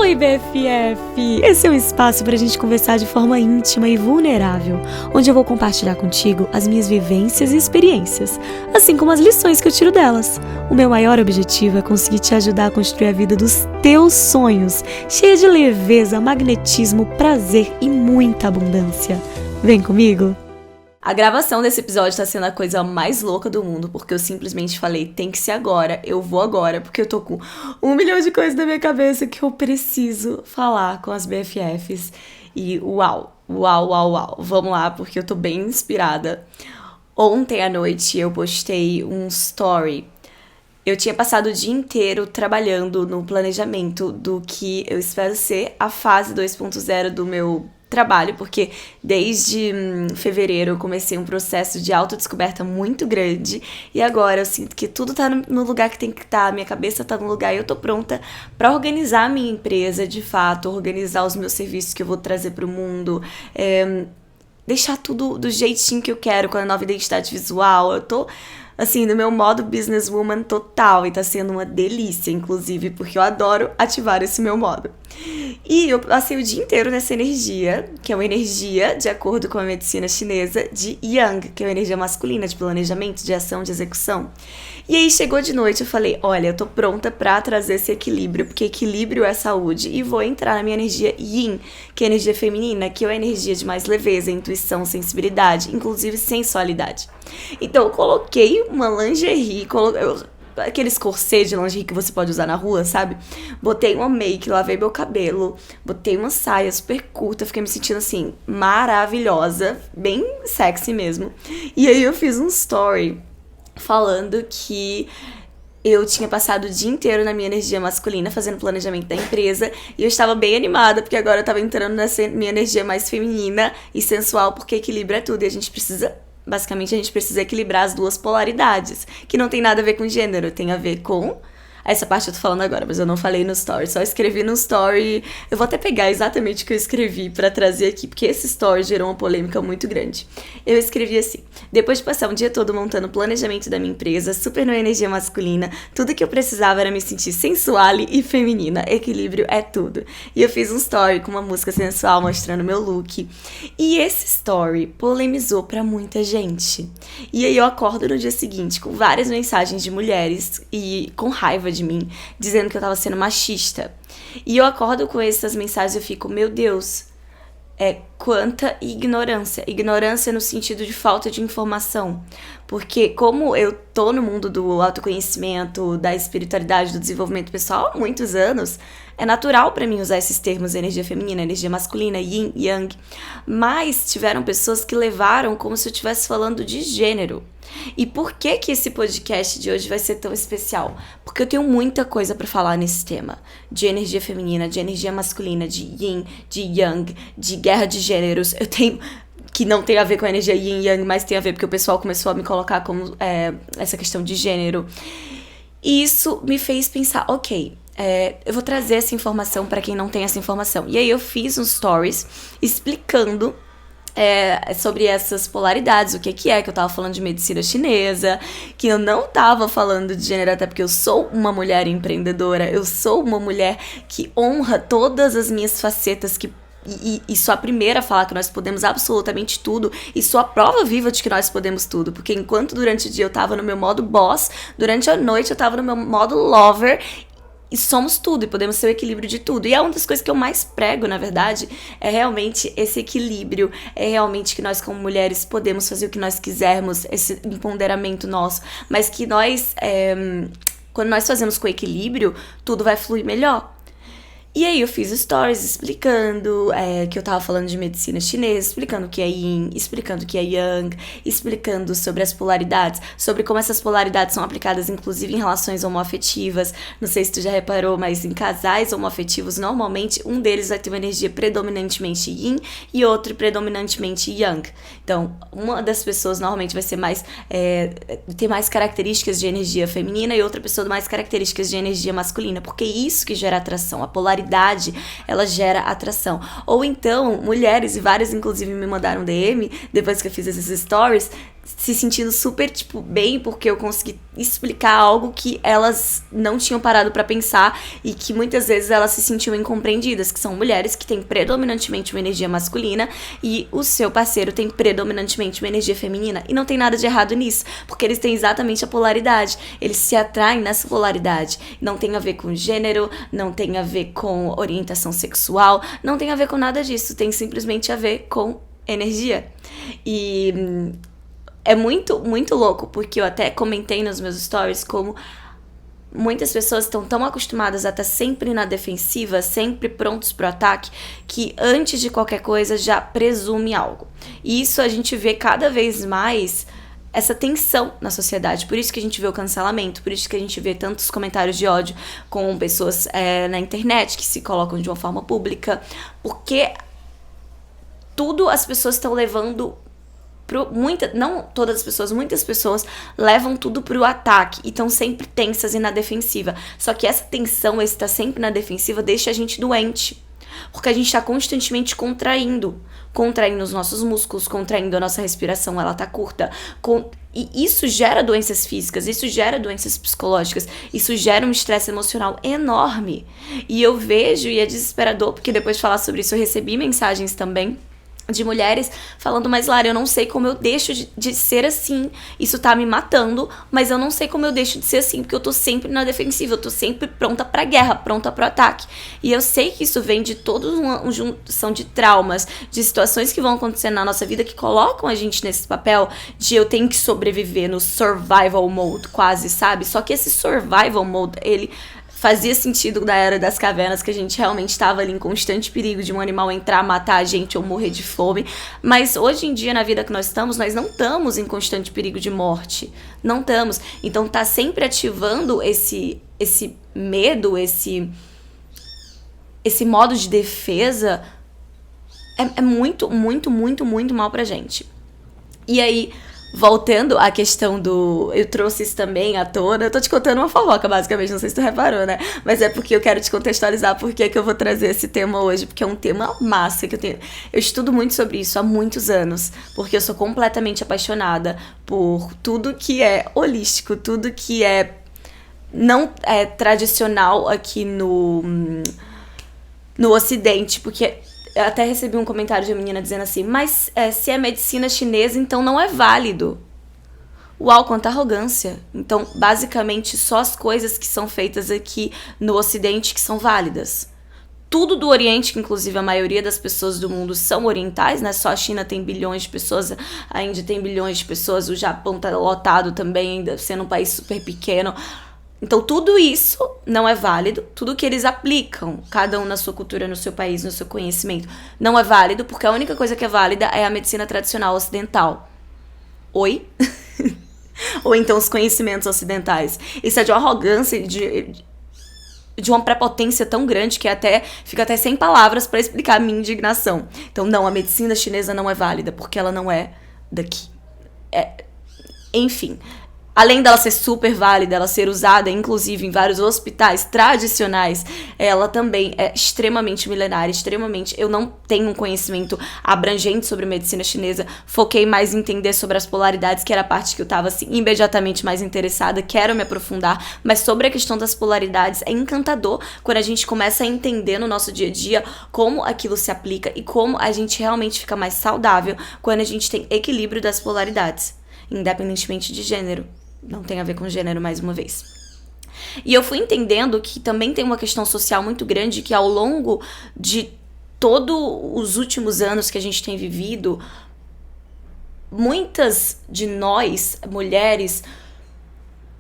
Oi, BFF! Esse é um espaço para a gente conversar de forma íntima e vulnerável, onde eu vou compartilhar contigo as minhas vivências e experiências, assim como as lições que eu tiro delas. O meu maior objetivo é conseguir te ajudar a construir a vida dos teus sonhos, cheia de leveza, magnetismo, prazer e muita abundância. Vem comigo? A gravação desse episódio tá sendo a coisa mais louca do mundo, porque eu simplesmente falei, tem que ser agora, eu vou agora, porque eu tô com 1 milhão de coisas na minha cabeça que eu preciso falar com as BFFs. E uau, vamos lá, porque eu tô bem inspirada. Ontem à noite eu postei um story. Eu tinha passado o dia inteiro trabalhando no planejamento do que eu espero ser a fase 2.0 do meu trabalho, porque desde fevereiro eu comecei um processo de autodescoberta muito grande e agora eu sinto que tudo tá no lugar que tem que estar, minha cabeça tá no lugar e eu tô pronta pra organizar a minha empresa de fato, organizar os meus serviços que eu vou trazer pro mundo, deixar tudo do jeitinho que eu quero, com a nova identidade visual. Eu tô assim, no meu modo businesswoman total, e tá sendo uma delícia, inclusive, porque eu adoro ativar esse meu modo. E eu passei o dia inteiro nessa energia, que é uma energia, de acordo com a medicina chinesa, de Yang, que é uma energia masculina, de planejamento, de ação, de execução. E aí chegou de noite, eu falei, olha, eu tô pronta pra trazer esse equilíbrio, porque equilíbrio é saúde, e vou entrar na minha energia Yin, que é a energia feminina, que é a energia de mais leveza, intuição, sensibilidade, inclusive sensualidade. Então eu coloquei uma lingerie, aqueles corset de lingerie que você pode usar na rua, sabe? Botei uma make, lavei meu cabelo, botei uma saia super curta, fiquei me sentindo assim, maravilhosa, bem sexy mesmo. E aí eu fiz um story falando que eu tinha passado o dia inteiro na minha energia masculina, fazendo planejamento da empresa, e eu estava bem animada, porque agora eu estava entrando nessa minha energia mais feminina e sensual, porque equilíbrio é tudo, e a gente precisa equilibrar as duas polaridades, que não tem nada a ver com gênero, tem a ver com... Essa parte eu tô falando agora, mas eu não falei no story, só escrevi no story. Eu vou até pegar exatamente o que eu escrevi pra trazer aqui, porque esse story gerou uma polêmica muito grande. Eu escrevi assim: depois de passar um dia todo montando o planejamento da minha empresa, super na energia masculina, tudo que eu precisava era me sentir sensual e feminina. Equilíbrio é tudo. E eu fiz um story com uma música sensual mostrando meu look. E esse story polemizou pra muita gente. E aí eu acordo no dia seguinte com várias mensagens de mulheres e com raiva de mim, dizendo que eu tava sendo machista. E eu acordo com essas mensagens e eu fico, meu Deus, quanta ignorância. Ignorância no sentido de falta de informação. Porque como eu tô no mundo do autoconhecimento, da espiritualidade, do desenvolvimento pessoal há muitos anos, é natural pra mim usar esses termos, energia feminina, energia masculina, yin, yang. Mas tiveram pessoas que levaram como se eu estivesse falando de gênero. E por que esse podcast de hoje vai ser tão especial? Porque eu tenho muita coisa pra falar nesse tema. De energia feminina, de energia masculina, de yin, de yang, de guerra de gêneros. Eu tenho... que não tem a ver com a energia yin e yang, mas tem a ver porque o pessoal começou a me colocar como essa questão de gênero. E isso me fez pensar, ok, eu vou trazer essa informação pra quem não tem essa informação. E aí eu fiz uns stories explicando sobre essas polaridades, o que eu tava falando de medicina chinesa, que eu não tava falando de gênero, até porque eu sou uma mulher empreendedora, eu sou uma mulher que honra todas as minhas facetas, e sou a primeira a falar que nós podemos absolutamente tudo, e sou a prova viva de que nós podemos tudo, porque enquanto durante o dia eu tava no meu modo boss, durante a noite eu tava no meu modo lover, e somos tudo, e podemos ser o equilíbrio de tudo. E é uma das coisas que eu mais prego, na verdade, é realmente esse equilíbrio, é realmente que nós como mulheres podemos fazer o que nós quisermos, esse empoderamento nosso, mas que nós, quando nós fazemos com equilíbrio, tudo vai fluir melhor. E aí eu fiz stories explicando que eu tava falando de medicina chinesa, explicando o que é Yin, explicando o que é Yang, explicando sobre as polaridades, sobre como essas polaridades são aplicadas inclusive em relações homoafetivas. Não sei se tu já reparou, mas em casais homoafetivos, normalmente um deles vai ter uma energia predominantemente Yin e outro predominantemente Yang. Então, uma das pessoas normalmente vai ser mais ter mais características de energia feminina e outra pessoa mais características de energia masculina, porque é isso que gera atração, a polaridade, ela gera atração. Ou então, mulheres, e várias inclusive me mandaram DM, depois que eu fiz esses stories, se sentindo super, tipo, bem, porque eu consegui explicar algo que elas não tinham parado pra pensar e que muitas vezes elas se sentiam incompreendidas, que são mulheres que têm predominantemente uma energia masculina e o seu parceiro tem predominantemente uma energia feminina. E não tem nada de errado nisso, porque eles têm exatamente a polaridade. Eles se atraem nessa polaridade. Não tem a ver com gênero, não tem a ver com orientação sexual, não tem a ver com nada disso. Tem simplesmente a ver com energia. E é muito, muito louco, porque eu até comentei nos meus stories como muitas pessoas estão tão acostumadas a estar sempre na defensiva, sempre prontos pro ataque, que antes de qualquer coisa já presume algo. E isso a gente vê cada vez mais essa tensão na sociedade. Por isso que a gente vê o cancelamento, por isso que a gente vê tantos comentários de ódio com pessoas na internet que se colocam de uma forma pública, porque tudo as pessoas estão levando não todas as pessoas, muitas pessoas levam tudo pro ataque e estão sempre tensas e na defensiva. Só que essa tensão, esse estar sempre na defensiva, deixa a gente doente. Porque a gente tá constantemente contraindo os nossos músculos, contraindo a nossa respiração, ela tá curta. E isso gera doenças físicas, isso gera doenças psicológicas, isso gera um estresse emocional enorme. E eu vejo, e é desesperador, porque depois de falar sobre isso eu recebi mensagens também de mulheres falando, mas Lara, eu não sei como eu deixo de ser assim, isso tá me matando, mas eu não sei como eu deixo de ser assim, porque eu tô sempre na defensiva, eu tô sempre pronta pra guerra, pronta pro ataque. E eu sei que isso vem de toda uma junção de traumas, de situações que vão acontecer na nossa vida que colocam a gente nesse papel de eu tenho que sobreviver no survival mode, quase, sabe? Só que esse survival mode, ele fazia sentido na Era das Cavernas, que a gente realmente estava ali em constante perigo de um animal entrar, matar a gente ou morrer de fome. Mas hoje em dia, na vida que nós não estamos em constante perigo de morte. Não estamos. Então tá sempre ativando esse medo, esse modo de defesa. É muito, muito, muito, muito mal pra gente. E aí, voltando à questão eu trouxe isso também à tona. Eu tô te contando uma fofoca, basicamente, não sei se tu reparou, né? Mas é porque eu quero te contextualizar por que eu vou trazer esse tema hoje, porque é um tema massa que eu estudo muito sobre isso há muitos anos, porque eu sou completamente apaixonada por tudo que é holístico, tudo que não é tradicional aqui no Ocidente, porque eu até recebi um comentário de uma menina dizendo assim, mas se é medicina chinesa, então não é válido. Uau, quanta arrogância. Então, basicamente, só as coisas que são feitas aqui no Ocidente que são válidas. Tudo do Oriente, que inclusive a maioria das pessoas do mundo são orientais, né? Só a China tem bilhões de pessoas, a Índia tem bilhões de pessoas, o Japão tá lotado também, ainda sendo um país super pequeno. Então, tudo isso não é válido. Tudo que eles aplicam, cada um na sua cultura, no seu país, no seu conhecimento, não é válido, porque a única coisa que é válida é a medicina tradicional ocidental. Oi? Ou então os conhecimentos ocidentais. Isso é de uma arrogância, de uma prepotência tão grande que fica até sem palavras para explicar a minha indignação. Então, não, a medicina chinesa não é válida, porque ela não é daqui. Enfim. Além dela ser super válida, ela ser usada, inclusive, em vários hospitais tradicionais, ela também é extremamente milenária, eu não tenho um conhecimento abrangente sobre medicina chinesa, foquei mais em entender sobre as polaridades, que era a parte que eu estava, assim, imediatamente mais interessada, quero me aprofundar, mas sobre a questão das polaridades, é encantador quando a gente começa a entender no nosso dia a dia como aquilo se aplica e como a gente realmente fica mais saudável quando a gente tem equilíbrio das polaridades, independentemente de gênero. Não tem a ver com gênero, mais uma vez. E eu fui entendendo que também tem uma questão social muito grande, que ao longo de todos os últimos anos que a gente tem vivido, muitas de nós, mulheres,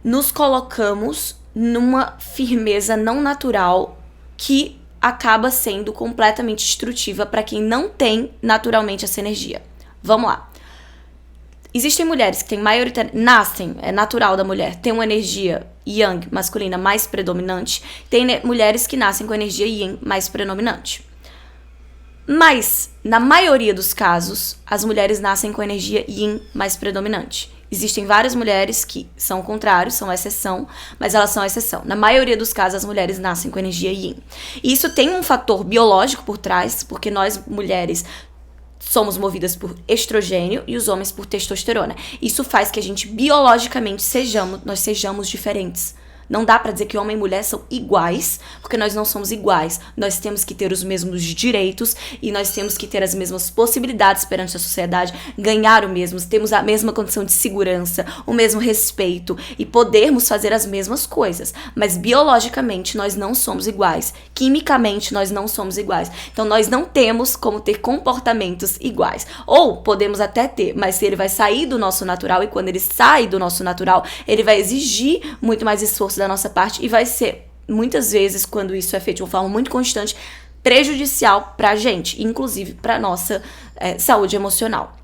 nos colocamos numa firmeza não natural que acaba sendo completamente destrutiva para quem não tem naturalmente essa energia. Vamos lá. Existem mulheres que têm é natural da mulher, tem uma energia yang, masculina, mais predominante. Tem mulheres que nascem com energia yin, mais predominante. Mas, na maioria dos casos, as mulheres nascem com energia yin, mais predominante. Existem várias mulheres que são o contrário, são exceção, mas elas são exceção. Na maioria dos casos, as mulheres nascem com energia yin. E isso tem um fator biológico por trás, porque nós, mulheres, somos movidas por estrogênio e os homens por testosterona. Isso faz que a gente biologicamente nós sejamos diferentes. Não dá pra dizer que homem e mulher são iguais, porque nós não somos iguais. Nós temos que ter os mesmos direitos e nós temos que ter as mesmas possibilidades perante a sociedade, ganhar o mesmo, temos a mesma condição de segurança, o mesmo respeito e podermos fazer as mesmas coisas. Mas biologicamente nós não somos iguais. Quimicamente nós não somos iguais. Então nós não temos como ter comportamentos iguais. Ou podemos até ter, mas se ele vai sair do nosso natural e quando ele sai do nosso natural, ele vai exigir muito mais esforço da nossa parte e vai ser, muitas vezes, quando isso é feito de uma forma muito constante, prejudicial pra gente, inclusive pra nossa saúde emocional.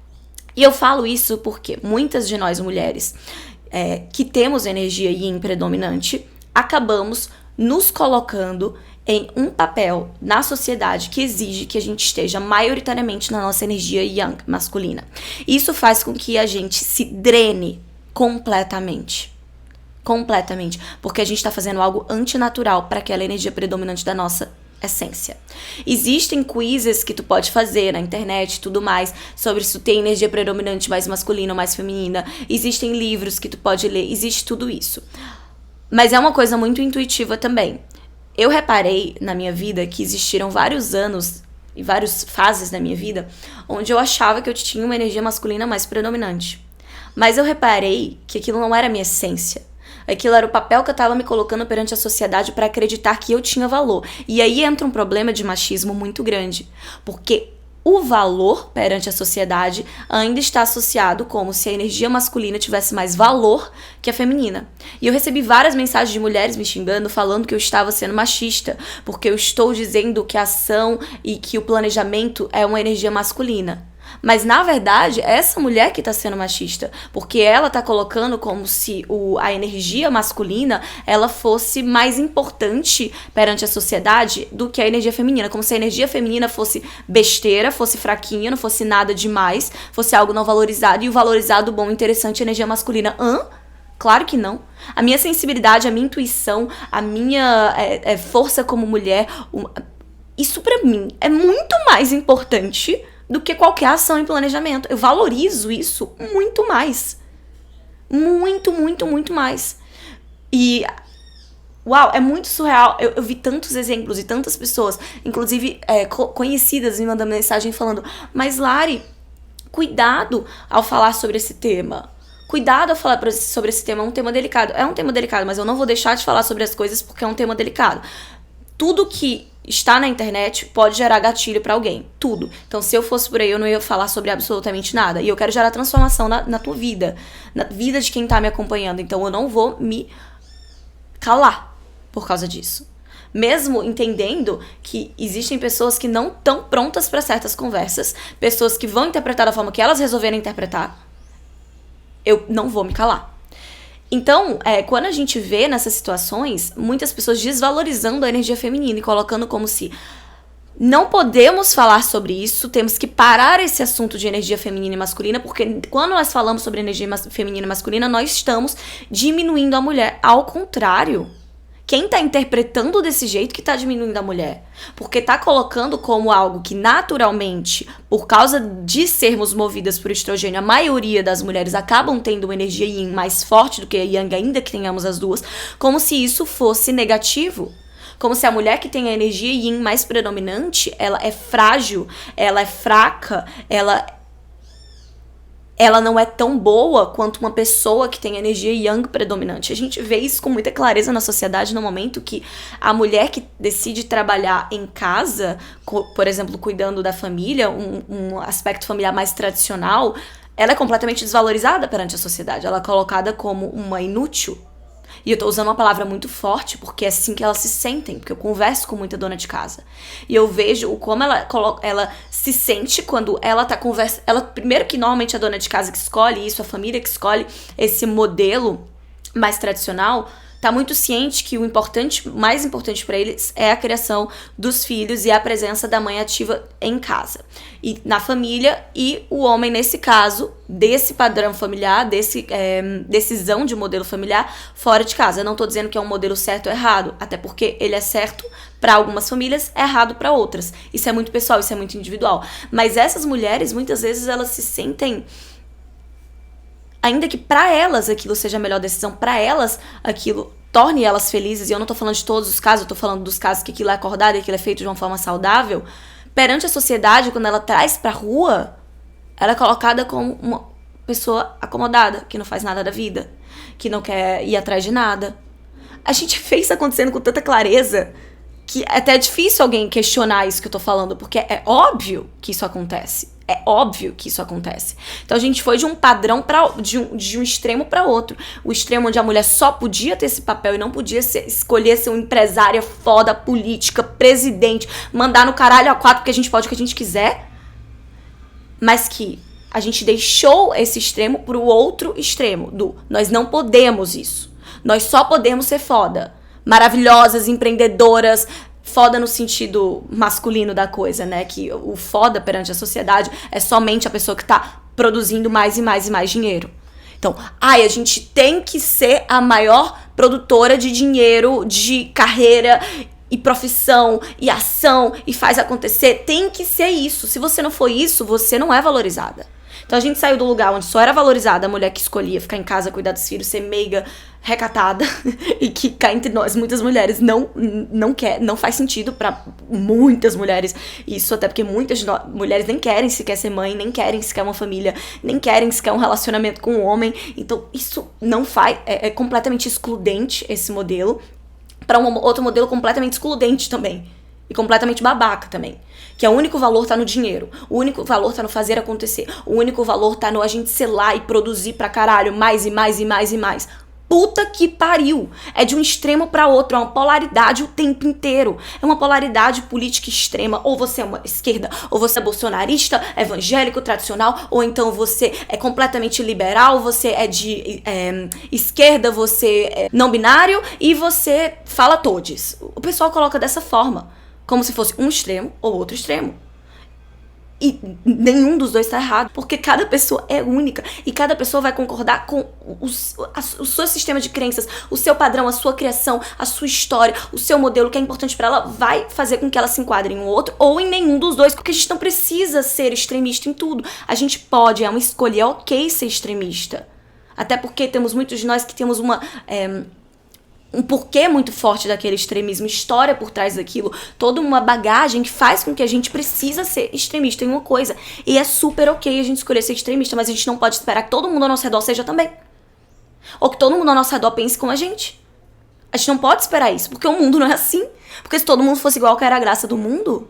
E eu falo isso porque muitas de nós mulheres que temos energia yin predominante, acabamos nos colocando em um papel na sociedade que exige que a gente esteja maioritariamente na nossa energia yang masculina. Isso faz com que a gente se drene completamente, porque a gente está fazendo algo antinatural para aquela energia predominante da nossa essência. Existem quizzes que tu pode fazer na internet e tudo mais, sobre se tu tem energia predominante mais masculina ou mais feminina, existem livros que tu pode ler, existe tudo isso. Mas é uma coisa muito intuitiva também. Eu reparei na minha vida que existiram vários anos e várias fases na minha vida onde eu achava que eu tinha uma energia masculina mais predominante. Mas eu reparei que aquilo não era a minha essência. Aquilo era o papel que eu tava me colocando perante a sociedade para acreditar que eu tinha valor. E aí entra um problema de machismo muito grande. Porque o valor perante a sociedade ainda está associado como se a energia masculina tivesse mais valor que a feminina. E eu recebi várias mensagens de mulheres me xingando, falando que eu estava sendo machista, porque eu estou dizendo que a ação e que o planejamento é uma energia masculina. Mas, na verdade, é essa mulher que está sendo machista, porque ela está colocando como se a energia masculina ela fosse mais importante perante a sociedade do que a energia feminina, como se a energia feminina fosse besteira, fosse fraquinha, não fosse nada demais, fosse algo não valorizado, e o valorizado, bom, interessante, a energia masculina. Claro que não. A minha sensibilidade, a minha intuição, a minha força como mulher, isso pra mim é muito mais importante do que qualquer ação em planejamento. Eu valorizo isso muito mais. Muito, muito, muito mais. E, uau, é muito surreal. Eu vi tantos exemplos e tantas pessoas, inclusive conhecidas, me mandando mensagem falando: mas Lari, cuidado ao falar sobre esse tema. Cuidado ao falar sobre esse tema, é um tema delicado. É um tema delicado, mas eu não vou deixar de falar sobre as coisas porque é um tema delicado. Tudo que está na internet pode gerar gatilho pra alguém. Tudo. Então, se eu fosse por aí, eu não ia falar sobre absolutamente nada. E eu quero gerar transformação na tua vida. Na vida de quem tá me acompanhando. Então, eu não vou me calar por causa disso. Mesmo entendendo que existem pessoas que não estão prontas para certas conversas. Pessoas que vão interpretar da forma que elas resolverem interpretar. Eu não vou me calar. Então, quando a gente vê nessas situações, muitas pessoas desvalorizando a energia feminina e colocando como se não podemos falar sobre isso, temos que parar esse assunto de energia feminina e masculina, porque quando nós falamos sobre energia feminina e masculina, nós estamos diminuindo a mulher. Ao contrário, quem tá interpretando desse jeito que tá diminuindo a mulher? Porque tá colocando como algo que naturalmente, por causa de sermos movidas por estrogênio, a maioria das mulheres acabam tendo uma energia yin mais forte do que a yang, ainda que tenhamos as duas, como se isso fosse negativo. Como se a mulher que tem a energia yin mais predominante, ela é frágil, ela é fraca, ela não é tão boa quanto uma pessoa que tem energia yang predominante. A gente vê isso com muita clareza na sociedade no momento que a mulher que decide trabalhar em casa, por exemplo, cuidando da família, um aspecto familiar mais tradicional, ela é completamente desvalorizada perante a sociedade. Ela é colocada como uma inútil. E eu tô usando uma palavra muito forte, porque é assim que elas se sentem, porque eu converso com muita dona de casa. E eu vejo como ela se sente quando ela tá conversando. Ela, primeiro que normalmente a dona de casa que escolhe isso, a família que escolhe esse modelo mais tradicional, tá muito ciente que o mais importante para eles é a criação dos filhos e a presença da mãe ativa em casa e na família, e o homem, nesse caso, desse padrão familiar, decisão de modelo familiar fora de casa. Eu não tô dizendo que é um modelo certo ou errado, até porque ele é certo para algumas famílias, é errado para outras. Isso é muito pessoal, isso é muito individual. Mas essas mulheres, muitas vezes, elas se sentem, ainda que pra elas aquilo seja a melhor decisão, pra elas aquilo torne elas felizes, e eu não tô falando de todos os casos, eu tô falando dos casos que aquilo é acordado e aquilo é feito de uma forma saudável, perante a sociedade, quando ela traz pra rua, ela é colocada como uma pessoa acomodada, que não faz nada da vida, que não quer ir atrás de nada. A gente vê isso acontecendo com tanta clareza que até é difícil alguém questionar isso que eu tô falando, porque é óbvio que isso acontece. É óbvio que isso acontece. Então a gente foi de um padrão de um extremo para outro. O extremo onde a mulher só podia ter esse papel e não podia escolher ser uma empresária foda, política, presidente, mandar no caralho a quatro porque a gente pode o que a gente quiser. Mas que a gente deixou esse extremo pro outro extremo, do nós não podemos isso. Nós só podemos ser foda. Maravilhosas, empreendedoras, foda no sentido masculino da coisa, né? Que o foda perante a sociedade é somente a pessoa que tá produzindo mais e mais e mais dinheiro. Então, a gente tem que ser a maior produtora de dinheiro, de carreira e profissão e ação e faz acontecer. Tem que ser isso. Se você não for isso, você não é valorizada. Então a gente saiu do lugar onde só era valorizada a mulher que escolhia ficar em casa, cuidar dos filhos, ser meiga, recatada, e que cá entre nós, muitas mulheres não faz sentido pra muitas mulheres isso, até porque muitas mulheres nem querem sequer ser mãe, nem querem sequer uma família, nem querem sequer um relacionamento com um homem. Então isso não faz, é completamente excludente esse modelo, pra um outro modelo completamente excludente também. E completamente babaca também. Que o único valor tá no dinheiro. O único valor tá no fazer acontecer. O único valor tá no a gente ser lá e produzir pra caralho mais e mais e mais e mais. Puta que pariu. É de um extremo pra outro. É uma polaridade o tempo inteiro. É uma polaridade política extrema. Ou você é uma esquerda, ou você é bolsonarista, evangélico, tradicional, ou então você é completamente liberal, você é de esquerda, você é não binário e você fala todes. O pessoal coloca dessa forma. Como se fosse um extremo ou outro extremo. E nenhum dos dois tá errado. Porque cada pessoa é única. E cada pessoa vai concordar com o seu sistema de crenças, o seu padrão, a sua criação, a sua história, o seu modelo que é importante pra ela, vai fazer com que ela se enquadre em um outro ou em nenhum dos dois. Porque a gente não precisa ser extremista em tudo. A gente pode, é uma escolha, é ok ser extremista. Até porque temos muitos de nós que temos um porquê muito forte daquele extremismo, história por trás daquilo, toda uma bagagem que faz com que a gente precisa ser extremista em uma coisa. E é super ok a gente escolher ser extremista, mas a gente não pode esperar que todo mundo ao nosso redor seja também. Ou que todo mundo ao nosso redor pense como a gente. A gente não pode esperar isso, porque o mundo não é assim. Porque se todo mundo fosse igual, que era a graça do mundo...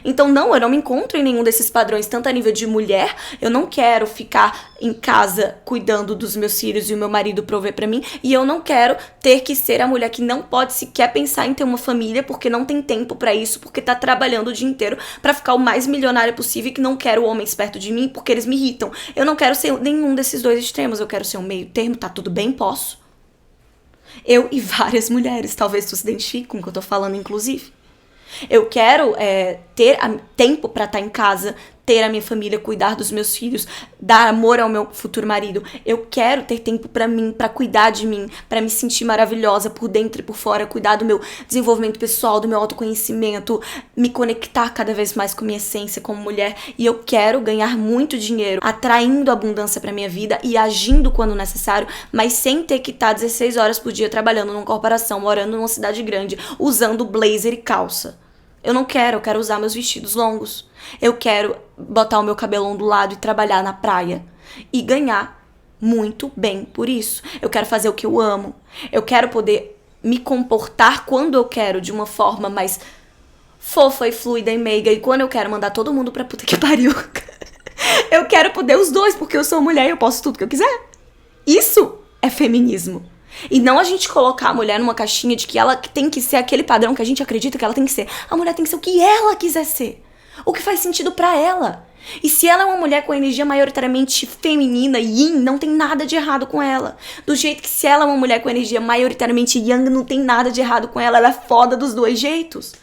Então não, eu não me encontro em nenhum desses padrões, tanto a nível de mulher, eu não quero ficar em casa cuidando dos meus filhos e o meu marido prover pra mim, e eu não quero ter que ser a mulher que não pode sequer pensar em ter uma família porque não tem tempo pra isso, porque tá trabalhando o dia inteiro pra ficar o mais milionária possível e que não quero homens perto de mim porque eles me irritam. Eu não quero ser nenhum desses dois extremos, eu quero ser um meio termo, tá tudo bem, posso. Eu e várias mulheres, talvez tu se identifique com o que eu tô falando, inclusive. Eu quero ter tempo pra estar em casa, ter a minha família, cuidar dos meus filhos, dar amor ao meu futuro marido. Eu quero ter tempo pra mim, pra cuidar de mim, pra me sentir maravilhosa por dentro e por fora, cuidar do meu desenvolvimento pessoal, do meu autoconhecimento, me conectar cada vez mais com minha essência como mulher. E eu quero ganhar muito dinheiro, atraindo abundância pra minha vida e agindo quando necessário, mas sem ter que estar 16 horas por dia trabalhando numa corporação, morando numa cidade grande, usando blazer e calça. Eu não quero, eu quero usar meus vestidos longos. Eu quero botar o meu cabelo ondulado e trabalhar na praia. E ganhar muito bem por isso. Eu quero fazer o que eu amo. Eu quero poder me comportar quando eu quero de uma forma mais fofa e fluida e meiga. E quando eu quero mandar todo mundo pra puta que pariu. Eu quero poder os dois, porque eu sou mulher e eu posso tudo que eu quiser. Isso é feminismo. E não a gente colocar a mulher numa caixinha de que ela tem que ser aquele padrão que a gente acredita que ela tem que ser. A mulher tem que ser o que ela quiser ser. O que faz sentido pra ela. E se ela é uma mulher com energia maioritariamente feminina, yin, não tem nada de errado com ela. Do jeito que se ela é uma mulher com energia maioritariamente yang, não tem nada de errado com ela. Ela é foda dos dois jeitos.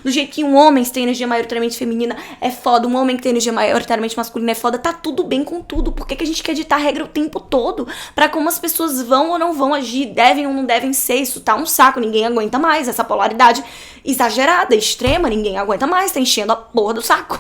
Do jeito que um homem que tem energia maioritariamente feminina é foda, um homem que tem energia maioritariamente masculina é foda, tá tudo bem com tudo. Por que a gente quer ditar regra o tempo todo? Pra como as pessoas vão ou não vão agir, devem ou não devem ser? Isso tá um saco, ninguém aguenta mais. Essa polaridade exagerada, extrema, ninguém aguenta mais, tá enchendo a porra do saco.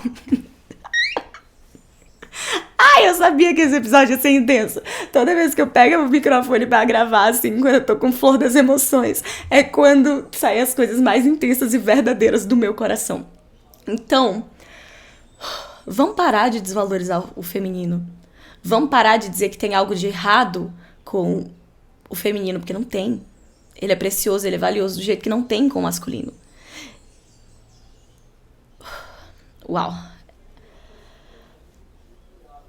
Ai, eu sabia que esse episódio ia ser intenso. Toda vez que eu pego o microfone pra gravar, assim, quando eu tô com flor das emoções, é quando saem as coisas mais intensas e verdadeiras do meu coração. Então, vamos parar de desvalorizar o feminino. Vamos parar de dizer que tem algo de errado com o feminino, porque não tem. Ele é precioso, ele é valioso do jeito que não tem com o masculino. Uau.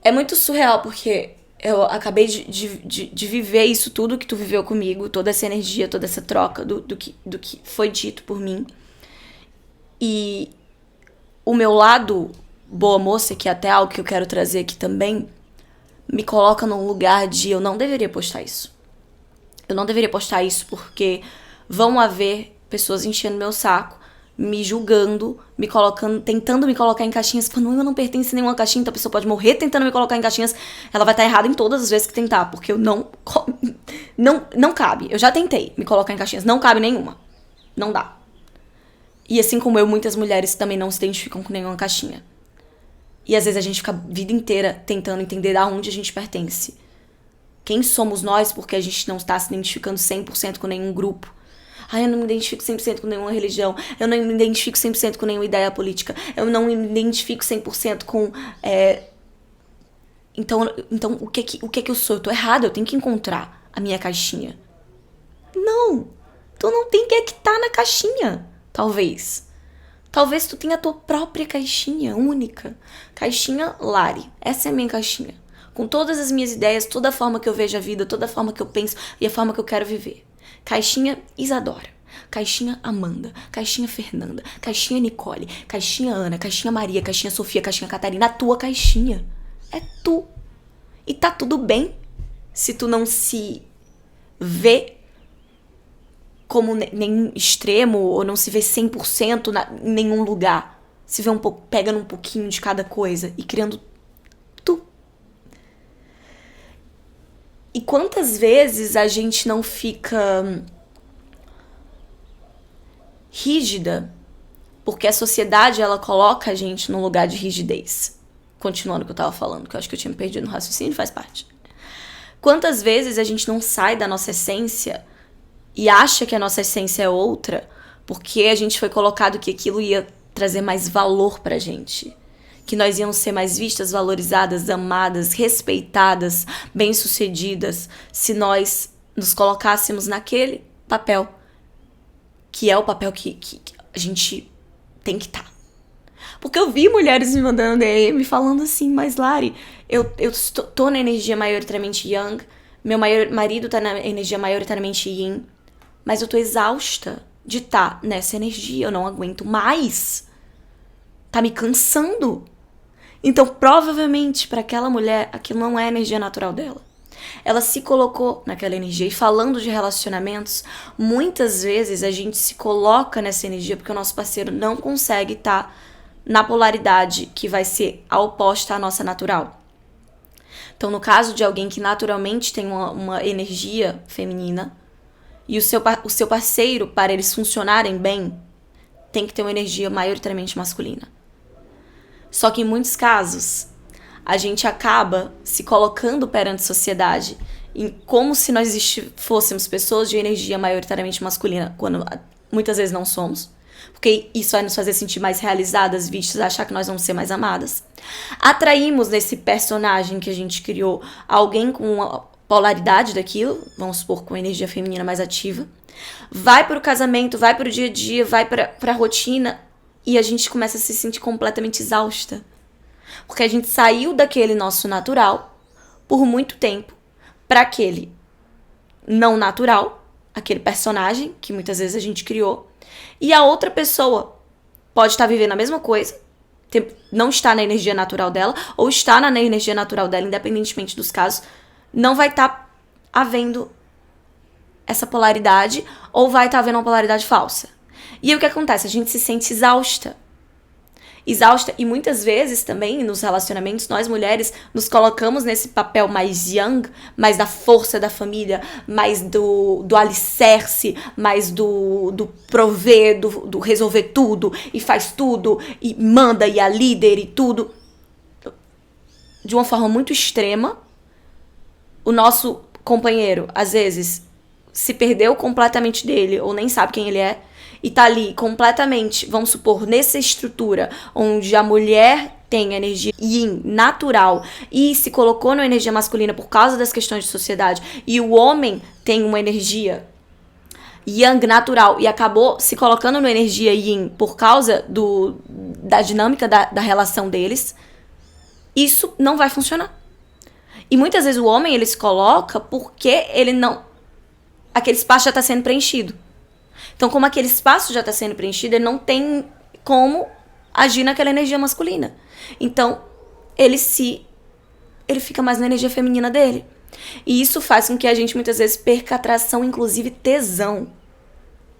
É muito surreal, porque eu acabei de viver isso tudo que tu viveu comigo, toda essa energia, toda essa troca do que foi dito por mim. E o meu lado boa moça, que é até algo que eu quero trazer aqui também, me coloca num lugar de eu não deveria postar isso. Eu não deveria postar isso porque vão haver pessoas enchendo meu saco, me julgando, me colocando, tentando me colocar em caixinhas. Quando eu não pertenço a nenhuma caixinha, então a pessoa pode morrer tentando me colocar em caixinhas. Ela vai estar errada em todas as vezes que tentar, porque eu não cabe. Eu já tentei me colocar em caixinhas, não cabe nenhuma. Não dá. E assim como eu, muitas mulheres também não se identificam com nenhuma caixinha. E às vezes a gente fica a vida inteira tentando entender aonde a gente pertence. Quem somos nós porque a gente não está se identificando 100% com nenhum grupo. Ai, eu não me identifico 100% com nenhuma religião. Eu não me identifico 100% com nenhuma ideia política. Eu não me identifico 100% com... Então o que que eu sou? Eu tô errada, eu tenho que encontrar a minha caixinha. Não! Tu não tem que estar na caixinha, talvez. Talvez tu tenha a tua própria caixinha, única. Caixinha Lari. Essa é a minha caixinha. Com todas as minhas ideias, toda a forma que eu vejo a vida, toda a forma que eu penso e a forma que eu quero viver. Caixinha Isadora, caixinha Amanda, caixinha Fernanda, caixinha Nicole, caixinha Ana, caixinha Maria, caixinha Sofia, caixinha Catarina. A tua caixinha é tu. E tá tudo bem se tu não se vê como nenhum extremo ou não se vê 100% em nenhum lugar. Se vê pegando um pouquinho de cada coisa e criando tu. E quantas vezes a gente não fica rígida porque a sociedade, ela coloca a gente num lugar de rigidez. Continuando o que eu tava falando, que eu acho que eu tinha me perdido no raciocínio, faz parte. Quantas vezes a gente não sai da nossa essência e acha que a nossa essência é outra porque a gente foi colocado que aquilo ia trazer mais valor pra gente. Que nós íamos ser mais vistas, valorizadas, amadas, respeitadas, bem-sucedidas, se nós nos colocássemos naquele papel, que é o papel que a gente tem que estar. Porque eu vi mulheres me mandando DM falando assim, mas Lari, eu tô na energia maioritariamente yang, meu marido tá na energia maioritariamente yin, mas eu tô exausta de estar nessa energia, eu não aguento mais. Tá me cansando. Então, provavelmente, para aquela mulher, aquilo não é a energia natural dela. Ela se colocou naquela energia. E falando de relacionamentos, muitas vezes a gente se coloca nessa energia porque o nosso parceiro não consegue estar na polaridade que vai ser a oposta à nossa natural. Então, no caso de alguém que naturalmente tem uma energia feminina e o seu parceiro, para eles funcionarem bem, tem que ter uma energia maioritariamente masculina. Só que em muitos casos, a gente acaba se colocando perante a sociedade como se nós fôssemos pessoas de energia maioritariamente masculina, quando muitas vezes não somos. Porque isso vai nos fazer sentir mais realizadas, vistas, achar que nós vamos ser mais amadas. Atraímos nesse personagem que a gente criou alguém com a polaridade daquilo, vamos supor, com a energia feminina mais ativa. Vai pro casamento, vai pro dia a dia, vai pra rotina. E a gente começa a se sentir completamente exausta. Porque a gente saiu daquele nosso natural por muito tempo para aquele não natural, aquele personagem que muitas vezes a gente criou. E a outra pessoa pode estar vivendo a mesma coisa não está na energia natural dela, ou está na energia natural dela, independentemente dos casos, não vai estar havendo essa polaridade, ou vai estar havendo uma polaridade falsa. E aí o que acontece? A gente se sente exausta, e muitas vezes também nos relacionamentos, nós mulheres nos colocamos nesse papel mais yang, mais da força da família, mais do alicerce, mais do prover, do resolver tudo, e faz tudo, e manda, e é líder e tudo. De uma forma muito extrema, o nosso companheiro, às vezes, se perdeu completamente dele, ou nem sabe quem ele é, e tá ali completamente, vamos supor, nessa estrutura onde a mulher tem a energia yin natural e se colocou na energia masculina por causa das questões de sociedade, e o homem tem uma energia yang natural e acabou se colocando na energia yin por causa da dinâmica da relação deles, isso não vai funcionar. E muitas vezes o homem, ele se coloca porque ele não... aquele espaço já está sendo preenchido. Então, como aquele espaço já está sendo preenchido, ele não tem como agir naquela energia masculina. Então, ele fica mais na energia feminina dele. E isso faz com que a gente muitas vezes perca atração, inclusive tesão.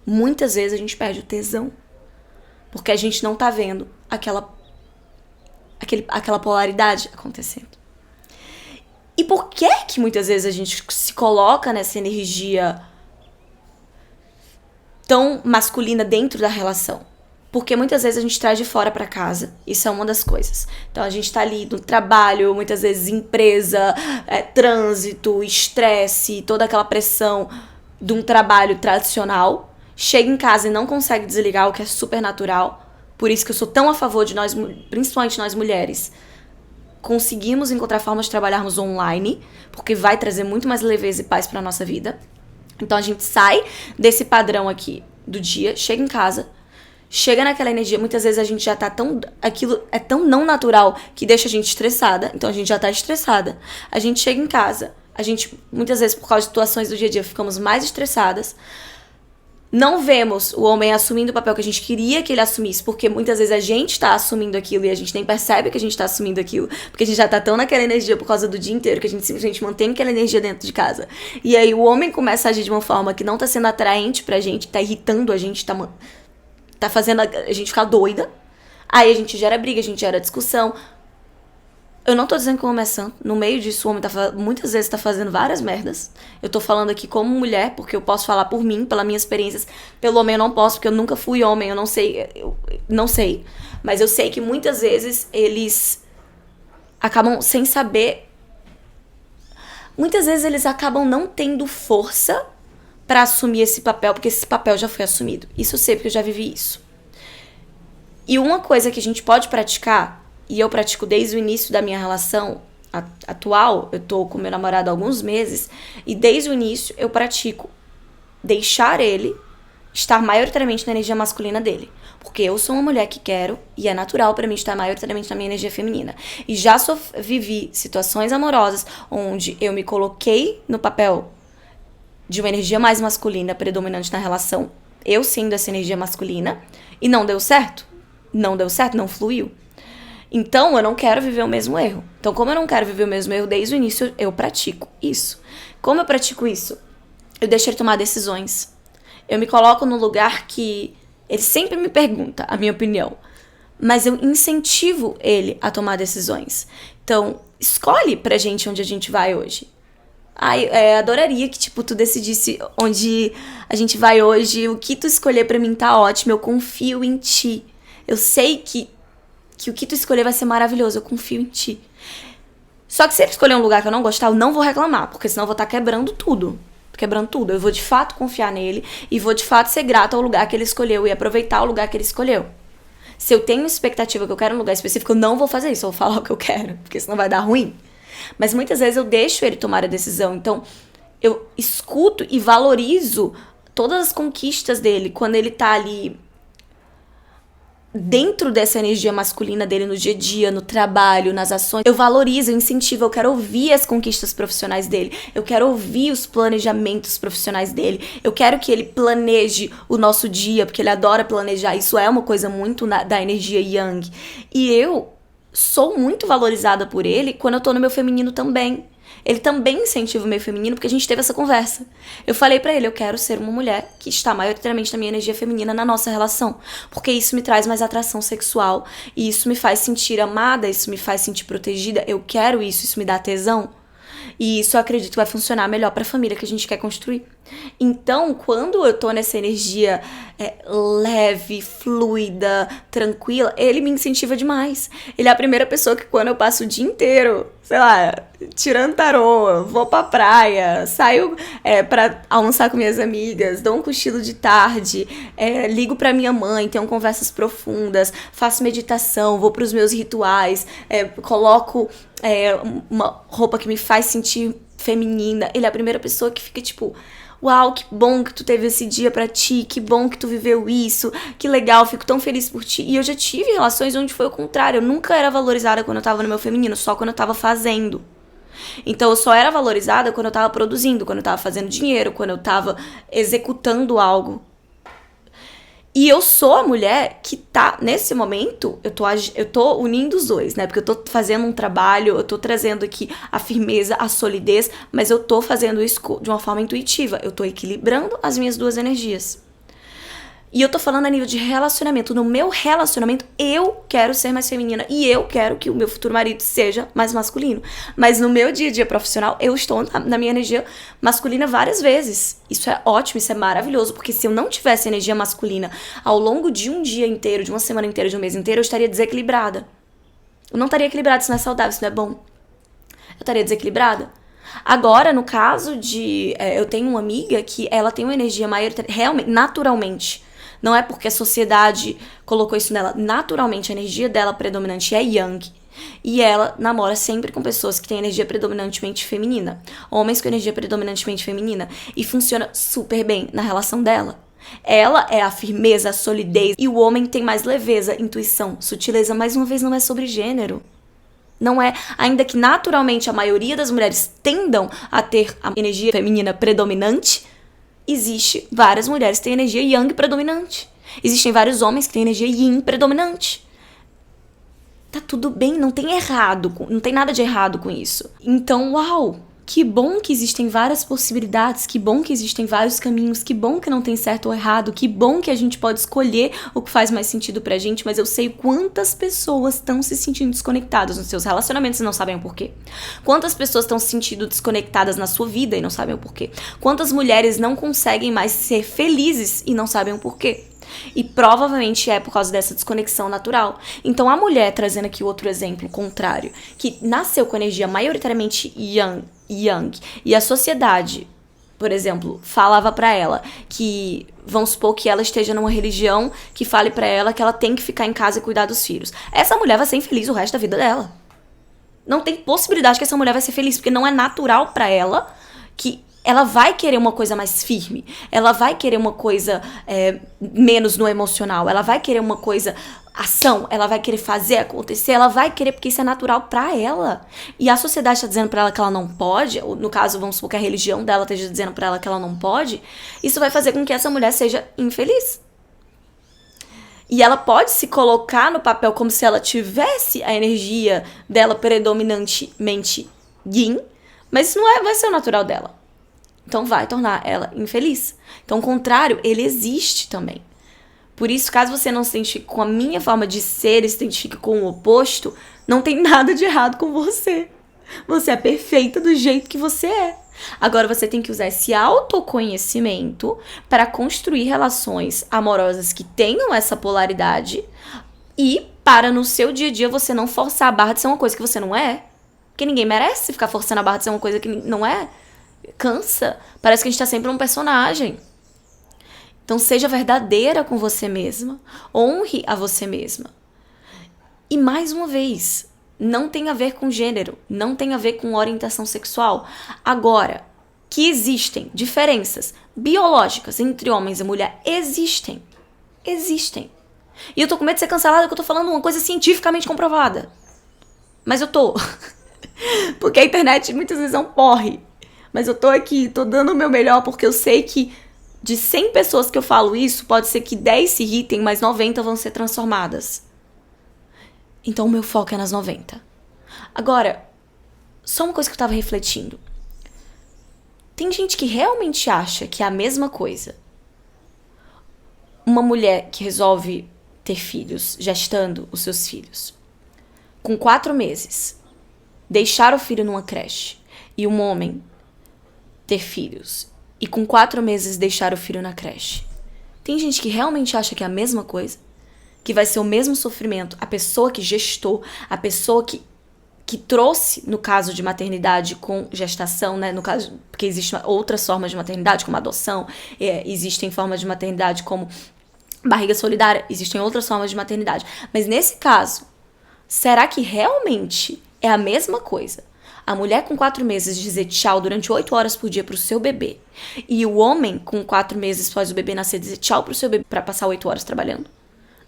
Muitas vezes a gente perde o tesão. Porque a gente não tá vendo aquela polaridade acontecendo. E por que muitas vezes a gente se coloca nessa energia tão masculina dentro da relação? Porque muitas vezes a gente traz de fora pra casa. Isso é uma das coisas. Então a gente tá ali no trabalho, muitas vezes empresa, trânsito, estresse, toda aquela pressão de um trabalho tradicional. Chega em casa e não consegue desligar, o que é super natural. Por isso que eu sou tão a favor de nós, principalmente nós mulheres, conseguimos encontrar formas de trabalharmos online, porque vai trazer muito mais leveza e paz pra nossa vida. Então a gente sai desse padrão aqui do dia, chega em casa, chega naquela energia, muitas vezes a gente já tá tão... aquilo é tão não natural que deixa a gente estressada, então a gente já tá estressada. A gente chega em casa, a gente, muitas vezes por causa de situações do dia a dia, ficamos mais estressadas. Não vemos o homem assumindo o papel que a gente queria que ele assumisse, porque muitas vezes a gente tá assumindo aquilo e a gente nem percebe que a gente tá assumindo aquilo, porque a gente já tá tão naquela energia por causa do dia inteiro que a gente simplesmente mantém aquela energia dentro de casa. E aí o homem começa a agir de uma forma que não tá sendo atraente pra gente, tá irritando a gente, tá fazendo a gente ficar doida. Aí a gente gera briga, a gente gera discussão. Eu não tô dizendo que o homem é santo. No meio disso, o homem muitas vezes tá fazendo várias merdas. Eu tô falando aqui como mulher, porque eu posso falar por mim, pelas minhas experiências. Pelo homem eu não posso, porque eu nunca fui homem, eu não sei. Não sei. Mas eu sei que muitas vezes eles acabam sem saber. Muitas vezes eles acabam não tendo força pra assumir esse papel, porque esse papel já foi assumido. Isso eu sei, porque eu já vivi isso. E uma coisa que a gente pode praticar, e eu pratico desde o início da minha relação atual, eu tô com meu namorado há alguns meses, e desde o início eu pratico deixar ele estar maioritariamente na energia masculina dele. Porque eu sou uma mulher que quero, e é natural pra mim estar maioritariamente na minha energia feminina. E já vivi situações amorosas onde eu me coloquei no papel de uma energia mais masculina predominante na relação, eu sendo essa energia masculina, e não deu certo. Não deu certo, não fluiu. Então, eu não quero viver o mesmo erro. Então, como eu não quero viver o mesmo erro, desde o início eu pratico isso. Como eu pratico isso? Eu deixo ele tomar decisões. Eu me coloco no lugar que ele sempre me pergunta a minha opinião, mas eu incentivo ele a tomar decisões. Então, escolhe pra gente onde a gente vai hoje. Adoraria que, tu decidisse onde a gente vai hoje. O que tu escolher pra mim tá ótimo. Eu confio em ti. Eu sei que o que tu escolher vai ser maravilhoso, eu confio em ti. Só que se ele escolher um lugar que eu não gostar, eu não vou reclamar, porque senão eu vou estar quebrando tudo. Eu vou de fato confiar nele e vou de fato ser grata ao lugar que ele escolheu e aproveitar o lugar que ele escolheu. Se eu tenho expectativa que eu quero um lugar específico, eu não vou fazer isso, eu vou falar o que eu quero, porque senão vai dar ruim. Mas muitas vezes eu deixo ele tomar a decisão, então eu escuto e valorizo todas as conquistas dele quando ele tá ali dentro dessa energia masculina dele no dia a dia, no trabalho, nas ações. Eu valorizo, eu incentivo, eu quero ouvir as conquistas profissionais dele, eu quero ouvir os planejamentos profissionais dele, eu quero que ele planeje o nosso dia, porque ele adora planejar. Isso é uma coisa muito da energia Yang. E eu sou muito valorizada por ele quando eu tô no meu feminino também. Ele também incentiva o meu feminino, porque a gente teve essa conversa. Eu falei pra ele, eu quero ser uma mulher que está maioritariamente na minha energia feminina na nossa relação, porque isso me traz mais atração sexual, e isso me faz sentir amada, isso me faz sentir protegida, eu quero isso me dá tesão. E isso eu acredito que vai funcionar melhor pra família que a gente quer construir. Então, quando eu tô nessa energia leve, fluida, tranquila, ele me incentiva demais. Ele é a primeira pessoa que quando eu passo o dia inteiro, sei lá, tirando tarô, vou pra praia, saio pra almoçar com minhas amigas, dou um cochilo de tarde, ligo pra minha mãe, tenho conversas profundas, faço meditação, vou pros meus rituais, coloco uma roupa que me faz sentir feminina. Ele é a primeira pessoa que fica tipo, uau, que bom que tu teve esse dia pra ti, que bom que tu viveu isso, que legal, fico tão feliz por ti. E eu já tive relações onde foi o contrário, eu nunca era valorizada quando eu tava no meu feminino, só quando eu tava fazendo. Então eu só era valorizada quando eu tava produzindo, quando eu tava fazendo dinheiro, quando eu tava executando algo. E eu sou a mulher que tá, nesse momento, eu tô unindo os dois, né? Porque eu tô fazendo um trabalho, eu tô trazendo aqui a firmeza, a solidez, mas eu tô fazendo isso de uma forma intuitiva. Eu tô equilibrando as minhas duas energias. E eu tô falando a nível de relacionamento. No meu relacionamento, eu quero ser mais feminina e eu quero que o meu futuro marido seja mais masculino. Mas no meu dia a dia profissional, eu estou na minha energia masculina várias vezes. Isso é ótimo, isso é maravilhoso, porque se eu não tivesse energia masculina ao longo de um dia inteiro, de uma semana inteira, de um mês inteiro, eu estaria desequilibrada. Eu não estaria equilibrada, isso não é saudável, isso não é bom. Eu estaria desequilibrada. Agora, no caso de... eu tenho uma amiga que ela tem uma energia maior, realmente, naturalmente. Não é porque a sociedade colocou isso nela. Naturalmente, a energia dela predominante é Yang. E ela namora sempre com pessoas que têm energia predominantemente feminina. Homens com energia predominantemente feminina. E funciona super bem na relação dela. Ela é a firmeza, a solidez. E o homem tem mais leveza, intuição, sutileza. Mais uma vez, não é sobre gênero. Não é, ainda que naturalmente a maioria das mulheres tendam a ter a energia feminina predominante, existe várias mulheres que têm energia Yang predominante. Existem vários homens que têm energia Yin predominante. Tá tudo bem, não tem errado, não tem nada de errado com isso. Então, uau, que bom que existem várias possibilidades, que bom que existem vários caminhos, que bom que não tem certo ou errado, que bom que a gente pode escolher o que faz mais sentido pra gente, mas eu sei quantas pessoas estão se sentindo desconectadas nos seus relacionamentos e não sabem o porquê. Quantas pessoas estão se sentindo desconectadas na sua vida e não sabem o porquê. Quantas mulheres não conseguem mais ser felizes e não sabem o porquê. E provavelmente é por causa dessa desconexão natural. Então a mulher, trazendo aqui outro exemplo contrário, que nasceu com energia maioritariamente Yang, e a sociedade, por exemplo, falava pra ela que, vamos supor que ela esteja numa religião que fale pra ela que ela tem que ficar em casa e cuidar dos filhos. Essa mulher vai ser infeliz o resto da vida dela. Não tem possibilidade que essa mulher vai ser feliz, porque não é natural pra ela que ela vai querer uma coisa mais firme, ela vai querer uma coisa menos no emocional, ela vai querer uma coisa ação, ela vai querer fazer acontecer, ela vai querer porque isso é natural pra ela. E a sociedade está dizendo pra ela que ela não pode, ou no caso, vamos supor que a religião dela esteja dizendo pra ela que ela não pode, isso vai fazer com que essa mulher seja infeliz. E ela pode se colocar no papel como se ela tivesse a energia dela predominantemente yin, mas isso não vai ser o natural dela. Então vai tornar ela infeliz. Então o contrário, ele existe também. Por isso, caso você não se identifique com a minha forma de ser e se identifique com o oposto, não tem nada de errado com você. Você é perfeita do jeito que você é. Agora você tem que usar esse autoconhecimento para construir relações amorosas que tenham essa polaridade e para no seu dia a dia você não forçar a barra de ser uma coisa que você não é. Porque ninguém merece ficar forçando a barra de ser uma coisa que não é. Cansa. Parece que a gente tá sempre um personagem. Então seja verdadeira com você mesma. Honre a você mesma. E mais uma vez, não tem a ver com gênero. Não tem a ver com orientação sexual. Agora, que existem diferenças biológicas entre homens e mulher, existem. Existem. E eu tô com medo de ser cancelada porque eu tô falando uma coisa cientificamente comprovada. Mas eu tô. Porque a internet muitas vezes é um porre. Mas eu tô aqui, tô dando o meu melhor porque eu sei que de 100 pessoas que eu falo isso, pode ser que 10 se irritem, mas 90 vão ser transformadas. Então o meu foco é nas 90. Agora, só uma coisa que eu tava refletindo. Tem gente que realmente acha que é a mesma coisa. Uma mulher que resolve ter filhos, gestando os seus filhos, com 4 meses, deixar o filho numa creche, e um homem ter filhos e com 4 meses deixar o filho na creche. Tem gente que realmente acha que é a mesma coisa, que vai ser o mesmo sofrimento. A pessoa que gestou, a pessoa que trouxe, no caso de maternidade com gestação, né? No caso, porque existem outras formas de maternidade, como adoção, existem formas de maternidade como barriga solidária, existem outras formas de maternidade. Mas nesse caso, será que realmente é a mesma coisa? A mulher com 4 meses dizer tchau durante 8 horas por dia pro seu bebê, e o homem com 4 meses após o bebê nascer dizer tchau pro seu bebê pra passar 8 horas trabalhando?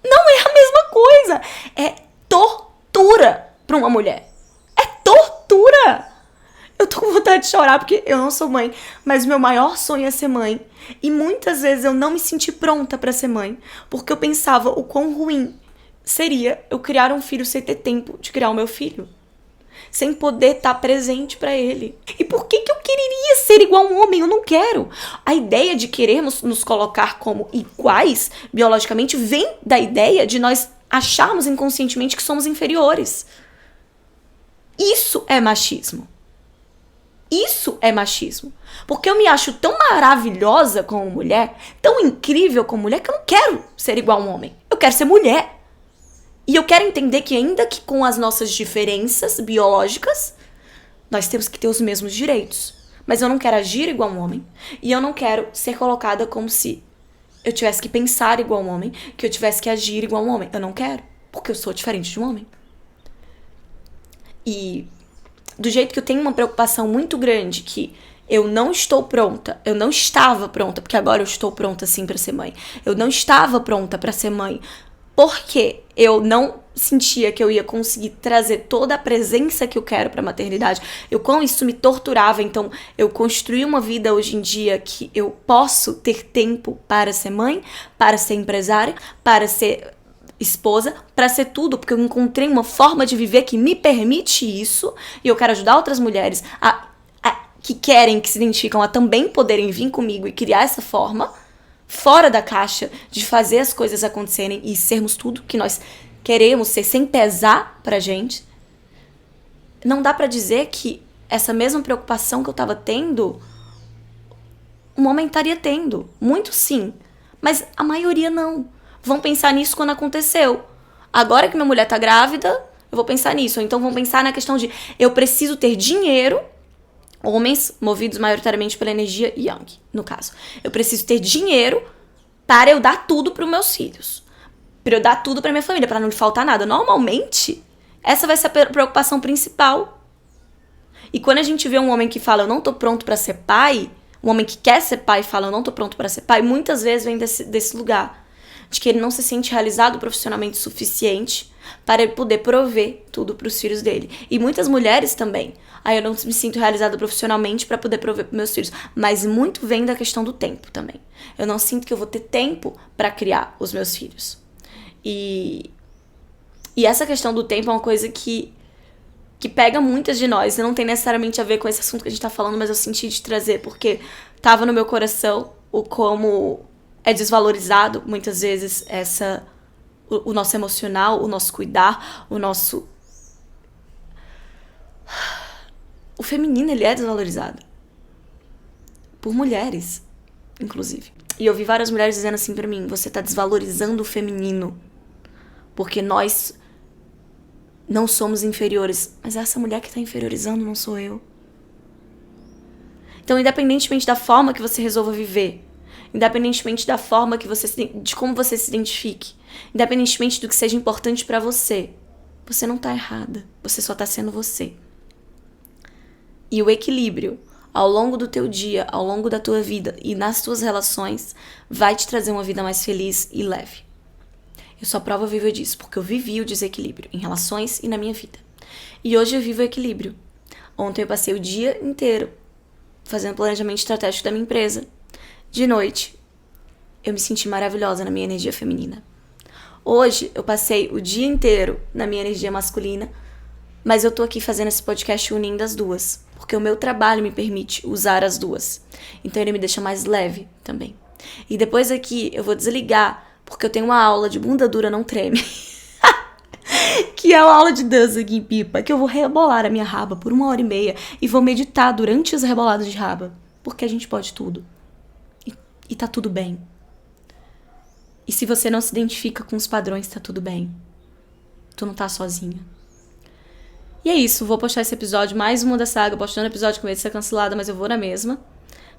Não é a mesma coisa! É tortura pra uma mulher. É tortura! Eu tô com vontade de chorar porque eu não sou mãe, mas o meu maior sonho é ser mãe. E muitas vezes eu não me senti pronta pra ser mãe, porque eu pensava o quão ruim seria eu criar um filho sem ter tempo de criar o meu filho. Sem poder estar presente pra ele. E por que eu queria ser igual a um homem? Eu não quero. A ideia de querermos nos colocar como iguais, biologicamente, vem da ideia de nós acharmos inconscientemente que somos inferiores. Isso é machismo. Isso é machismo. Porque eu me acho tão maravilhosa como mulher, tão incrível como mulher, que eu não quero ser igual a um homem. Eu quero ser mulher. E eu quero entender que ainda que com as nossas diferenças biológicas, nós temos que ter os mesmos direitos. Mas eu não quero agir igual a um homem. E eu não quero ser colocada como se eu tivesse que pensar igual a um homem, que eu tivesse que agir igual a um homem. Eu não quero, porque eu sou diferente de um homem. E do jeito que eu tenho uma preocupação muito grande, que eu não estou pronta, eu não estava pronta, porque agora eu estou pronta sim pra ser mãe. Eu não estava pronta pra ser mãe, porque eu não sentia que eu ia conseguir trazer toda a presença que eu quero pra maternidade. Eu quão isso me torturava, então eu construí uma vida hoje em dia que eu posso ter tempo para ser mãe, para ser empresária, para ser esposa, para ser tudo, porque eu encontrei uma forma de viver que me permite isso, e eu quero ajudar outras mulheres que querem, que se identificam a também poderem vir comigo e criar essa forma fora da caixa de fazer as coisas acontecerem e sermos tudo que nós queremos ser sem pesar pra gente. Não dá pra dizer que essa mesma preocupação que eu tava tendo, um homem estaria tendo. Muito sim, mas a maioria não. Vão pensar nisso quando aconteceu. Agora que minha mulher tá grávida, eu vou pensar nisso. Ou então vão pensar na questão de eu preciso ter dinheiro. Homens movidos maioritariamente pela energia yang, no caso. Eu preciso ter dinheiro para eu dar tudo para os meus filhos. Para eu dar tudo para minha família, para não lhe faltar nada. Normalmente, essa vai ser a preocupação principal. E quando a gente vê um homem que fala, eu não tô pronto para ser pai, um homem que quer ser pai e fala, eu não tô pronto para ser pai, muitas vezes vem desse lugar. De que ele não se sente realizado profissionalmente o suficiente para ele poder prover tudo para os filhos dele. E muitas mulheres também. Eu não me sinto realizada profissionalmente para poder prover para meus filhos. Mas muito vem da questão do tempo também. Eu não sinto que eu vou ter tempo para criar os meus filhos. E essa questão do tempo é uma coisa que pega muitas de nós. E não tem necessariamente a ver com esse assunto que a gente tá falando, mas eu senti de trazer, porque tava no meu coração o como é desvalorizado muitas vezes o nosso emocional, o nosso cuidar, o feminino, ele é desvalorizado por mulheres, inclusive. E eu vi várias mulheres dizendo assim pra mim, você tá desvalorizando o feminino porque nós não somos inferiores. Mas é essa mulher que tá inferiorizando, não sou eu. Então, independentemente da forma que você resolva viver, independentemente da forma de como você se identifique, independentemente do que seja importante pra você, você não tá errada. Você só tá sendo você. E o equilíbrio ao longo do teu dia, ao longo da tua vida e nas tuas relações vai te trazer uma vida mais feliz e leve. Eu sou a prova viva disso, porque eu vivi o desequilíbrio em relações e na minha vida. E hoje eu vivo o equilíbrio. Ontem eu passei o dia inteiro fazendo planejamento estratégico da minha empresa. De noite, eu me senti maravilhosa na minha energia feminina. Hoje eu passei o dia inteiro na minha energia masculina, mas eu tô aqui fazendo esse podcast unindo as duas, porque o meu trabalho me permite usar as duas. Então ele me deixa mais leve também. E depois aqui eu vou desligar, porque eu tenho uma aula de bunda dura não treme. Que é uma aula de dança aqui em Pipa, que eu vou rebolar a minha raba por 1h30 e vou meditar durante as reboladas de raba. Porque a gente pode tudo. E tá tudo bem. E se você não se identifica com os padrões, tá tudo bem. Tu não tá sozinha. E é isso, vou postar esse episódio, mais uma da saga, postando episódio com medo de ser cancelada, mas eu vou na mesma.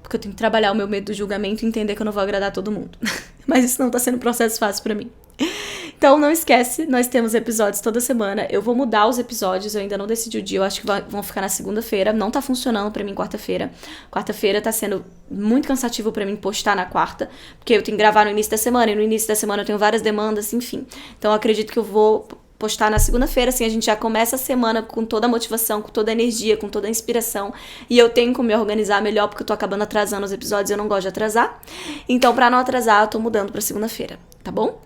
Porque eu tenho que trabalhar o meu medo do julgamento e entender que eu não vou agradar todo mundo. Mas isso não tá sendo um processo fácil pra mim. Então não esquece, nós temos episódios toda semana. Eu vou mudar os episódios, eu ainda não decidi o dia. Eu acho que vão ficar na segunda-feira. Não tá funcionando pra mim quarta-feira. Quarta-feira tá sendo muito cansativo pra mim postar na quarta, porque eu tenho que gravar no início da semana, e no início da semana eu tenho várias demandas, enfim. Então eu acredito que eu vou postar na segunda-feira, assim, a gente já começa a semana com toda a motivação, com toda a energia, com toda a inspiração, e eu tenho como me organizar melhor, porque eu tô acabando atrasando os episódios e eu não gosto de atrasar. Então, pra não atrasar, eu tô mudando pra segunda-feira, tá bom?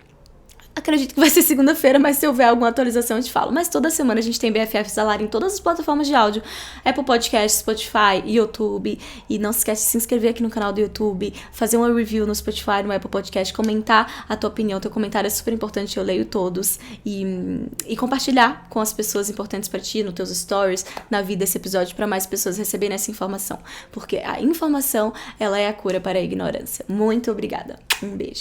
Acredito que vai ser segunda-feira, mas se houver alguma atualização eu te falo. Mas toda semana a gente tem BFF Salário em todas as plataformas de áudio. Apple Podcast, Spotify, YouTube. E não se esquece de se inscrever aqui no canal do YouTube, fazer uma review no Spotify, no Apple Podcast, comentar a tua opinião. Teu comentário é super importante, eu leio todos. E compartilhar com as pessoas importantes pra ti, nos teus stories, na vida, esse episódio, pra mais pessoas receberem essa informação. Porque a informação, ela é a cura para a ignorância. Muito obrigada. Um beijo.